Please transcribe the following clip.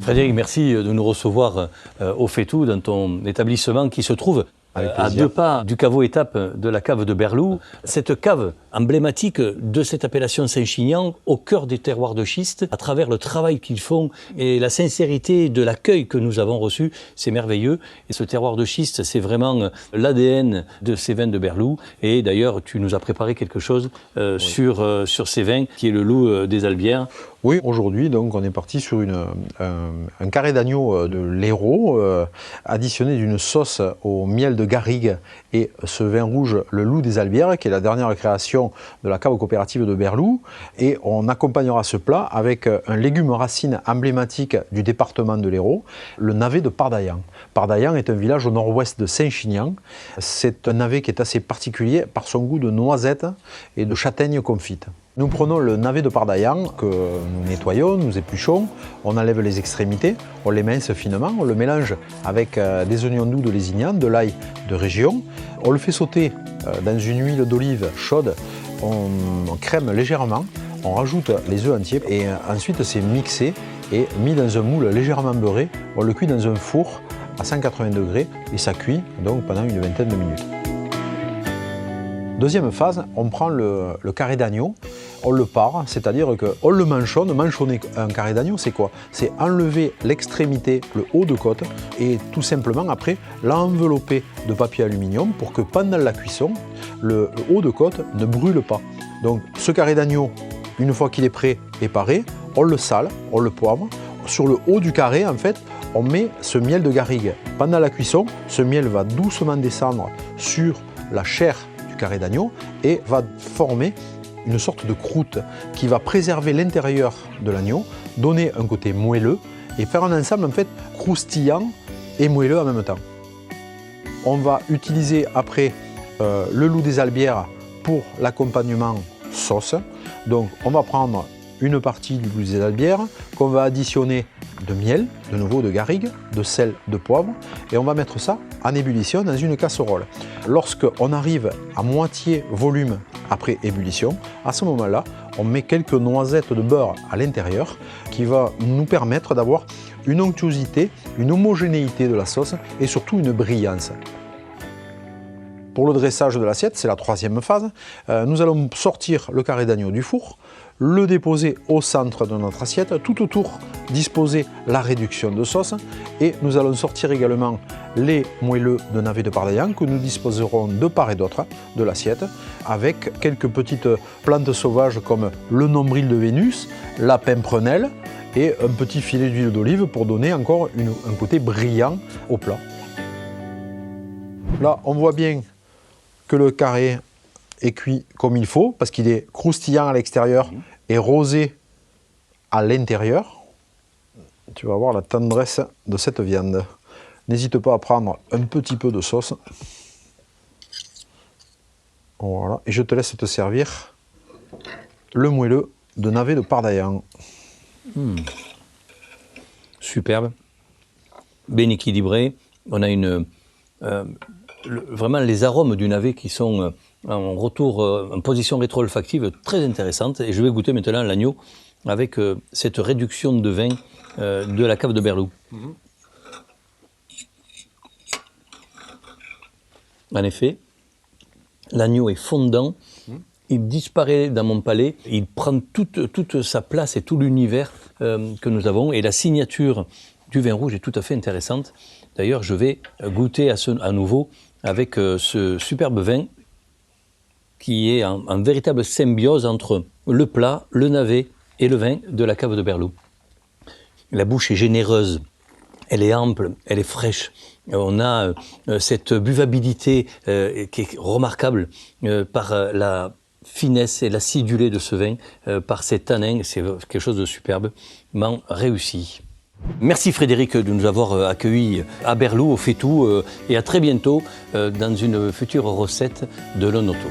Frédéric, merci de nous recevoir au Fétou, dans ton établissement qui se trouve à 2 pas du caveau étape de la cave de Berlou. Cette cave emblématique de cette appellation Saint-Chinian, au cœur des terroirs de schiste, à travers le travail qu'ils font et la sincérité de l'accueil que nous avons reçu, c'est merveilleux. Et ce terroir de schiste, c'est vraiment l'ADN de ces vins de Berlou. Et d'ailleurs, tu nous as préparé quelque chose sur ces vins, qui est le loup des Albières. Oui, aujourd'hui, donc, on est parti sur un carré d'agneau de l'Hérault, additionné d'une sauce au miel de garrigue et ce vin rouge, le loup des Albières, qui est la dernière création de la cave coopérative de Berlou. Et on accompagnera ce plat avec un légume racine emblématique du département de l'Hérault, le navet de Pardaillan. Pardaillan est un village au nord-ouest de Saint-Chinian. C'est un navet qui est assez particulier par son goût de noisettes et de châtaignes confites. Nous prenons le navet de Pardaillan que nous nettoyons, nous épluchons, on enlève les extrémités, on les mince finement, on le mélange avec des oignons doux de Lézignan, de l'ail de région. On le fait sauter dans une huile d'olive chaude, on crème légèrement, on rajoute les œufs entiers et ensuite c'est mixé et mis dans un moule légèrement beurré. On le cuit dans un four à 180 degrés et ça cuit donc pendant une vingtaine de minutes. Deuxième phase, on prend le carré d'agneau, on le pare, c'est-à-dire qu'on le manchonne. Manchonner un carré d'agneau, c'est quoi? C'est enlever l'extrémité, le haut de côte, et tout simplement après l'envelopper de papier aluminium pour que pendant la cuisson, le haut de côte ne brûle pas. Donc ce carré d'agneau, une fois qu'il est prêt et paré, on le sale, on le poivre. Sur le haut du carré, en fait, on met ce miel de garrigue. Pendant la cuisson, ce miel va doucement descendre sur la chair carré d'agneau et va former une sorte de croûte qui va préserver l'intérieur de l'agneau, donner un côté moelleux et faire un ensemble en fait croustillant et moelleux en même temps. On va utiliser après le loup des Albières pour l'accompagnement sauce. Donc on va prendre une partie du loup des Albières qu'on va additionner de miel, de nouveau de garrigue, de sel, de poivre et on va mettre ça en ébullition dans une casserole. Lorsqu'on arrive à moitié volume après ébullition, à ce moment-là, on met quelques noisettes de beurre à l'intérieur qui va nous permettre d'avoir une onctuosité, une homogénéité de la sauce et surtout une brillance. Pour le dressage de l'assiette, c'est la troisième phase, nous allons sortir le carré d'agneau du four, le déposer au centre de notre assiette, tout autour disposer la réduction de sauce et nous allons sortir également les moelleux de navet de Pardaillan que nous disposerons de part et d'autre de l'assiette avec quelques petites plantes sauvages comme le nombril de Vénus, la pimprenelle et un petit filet d'huile d'olive pour donner encore un côté brillant au plat. Là, on voit bien que le carré est cuit comme il faut parce qu'il est croustillant à l'extérieur et rosé à l'intérieur. Tu vas voir la tendresse de cette viande. N'hésite pas à prendre un petit peu de sauce. Voilà, et je te laisse te servir le moelleux de navet de Pardaillan. Superbe, bien équilibré. On a vraiment les arômes du navet qui sont en retour, en position rétro-olfactive très intéressante. Et je vais goûter maintenant l'agneau avec cette réduction de vin de la cave de Berlou. En effet, l'agneau est fondant, il disparaît dans mon palais, il prend toute sa place et tout l'univers que nous avons. Et la signature du vin rouge est tout à fait intéressante. D'ailleurs, je vais goûter à nouveau avec ce superbe vin qui est en véritable symbiose entre le plat, le navet et le vin de la cave de Berlou. La bouche est généreuse, elle est ample, elle est fraîche. On a cette buvabilité qui est remarquable par la finesse et l'acidulé de ce vin, par ses tanins. C'est quelque chose de superbement réussi. Merci Frédéric de nous avoir accueillis à Berlou, au Fétou, et à très bientôt dans une future recette de l'Onoto.